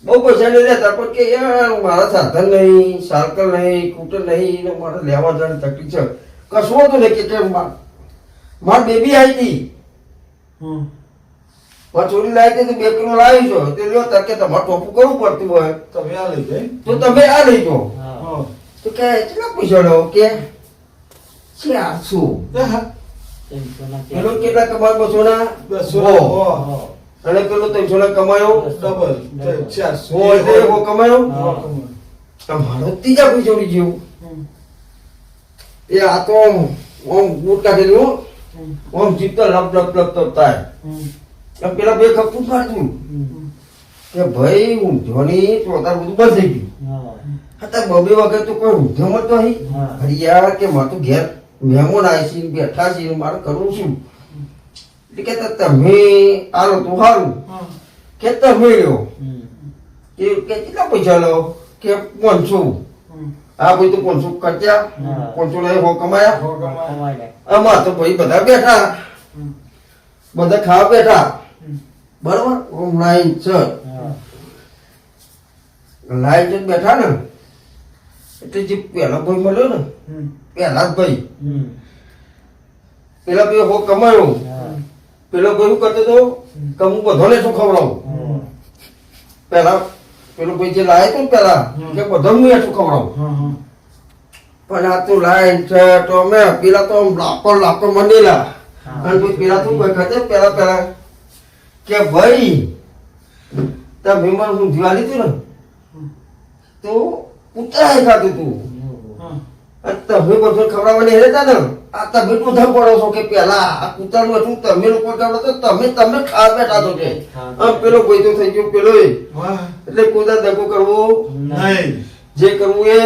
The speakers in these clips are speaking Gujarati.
બહુ પૈસા નહીં લેતા પણ કે યાર મારા સાધન નહીં, સાયકલ નહીં, સ્કૂટર નહીં ને મારે લેવા જવાની તકલીફ છે. કશું હતું ને કે મારી બેબી આવી હતી ચોરી લાવી હતી 2 કિલો લાવી છો તે લ્યો તકે તમારે ટોપું કરવું પડતું હોય તમે આ લઈ જાય તો તમે આ લઈ જાઓ. હા તો કે કેટલા પૈસા લો કે 400. પેલો કેટલા કમાય 200 ના 200 અને પેલો 300 ના કમાયો ડબલ 400 હો એટલે એવો કમાયો. હા. તમારો ત્રીજા પૈસા ઉડી ગયો. એ આ તો ઓમ બૂટ કાઢેલું ઓમ જીપતો લપ લપ લપ તો થાય. અને પેલા બે ખપતું કાઢતું કે ભાઈ ઊંધોની તો અત્યારે બધું બંધ થઈ ગયું. હતા બબે વગર તો કોઈ ઊંધો મત નહીં. હરિયા કે મારું ઘેર મહેમાન આવી છે બેઠા છે મારે કરવું શું એટલે કે તમે આલો તો સારું કે તમે લ્યો કે કેટલા પૈસા લો કે 500. હા ભાઈ તો 500 ખર્ચા 500 લઈ હો કમાયા. આમાં તો ભાઈ બધા બેઠા બધા ખાવા બેઠા બરોબર. ઓમ લાઈન છે લાઈન જ બેઠા ને એટલે જે પેલા ભાઈ મળ્યો ને પેલા જ ભાઈ પેલા ભાઈ હો કમાયો. પેલો ભાઈ શું કરતો હતો કે હું બધાને શું ખવડાવું. પેલા પેલો ભાઈ જે લાવે તો પેલા કે બધા હું શું ખવડાવું. પણ આ તો લાઈન છે તો અમે પેલા તો લાપો મંડેલા અને પેલા તો કોઈ ખાતે પેલા કે ભાઈ તમે મને હું જીવા લીધું ને તો ઉતરાય ખાતું તું તમે બધું ખવડાવવાની હેરતા ને આ તમે બધા પડો છો કે પેલા આ કૂતરાનું હતું તમે લોકો ખવડાવો તો તમે ખાવા બેઠા છો કે પેલો ભાઈ તો થઈ ગયો પેલો એટલે કુદા દગો કરવો નહીં જે કરવું એ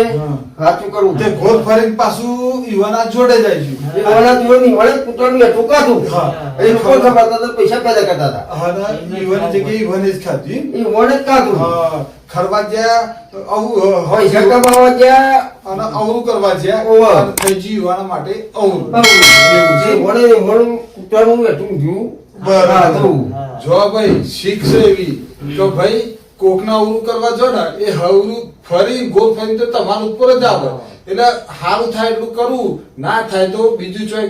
સાચું કરવું. તે ગોળ ફરીને પાછું ઈવાના જોડે જાય છે એવાના જીવનની વળે કૂતરાનું એટલું કાઢું એ લોકો ખવડાવતા હતા પૈસા પેદા કરતા હતા. હા ઈવાની જગ્યાએ ઈવાને જ ખાધી એ વળે જ કાઢું ખરવા જ્યાં આવું પૈસા કમાવા ગયા અને અવરું કરવા જ્યાં ઓવા. અને થઈ ગયું ઈવાના માટે અવરું જે વળે વળું કૂતરાનું એટલું જીવ બરાબર. જો ભાઈ શીખ છે એવી તો ભાઈ કોકના અવરું કરવા જો ને એ હવરું ફરી ગોળ ફરી તો તમારા ઉપર જ આવે. એટલે સારું થાય એટલું કરવું ના થાય તો બીજું ચોય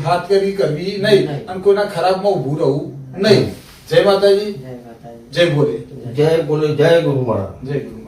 હાથ કરવી નહીં અને કોઈના ખરાબમાં ઊભું રહેવું નહીં. જય માતાજી જય ભોલે જય બોલે જય ગુરુ મહારાજ. જય ગુરુ.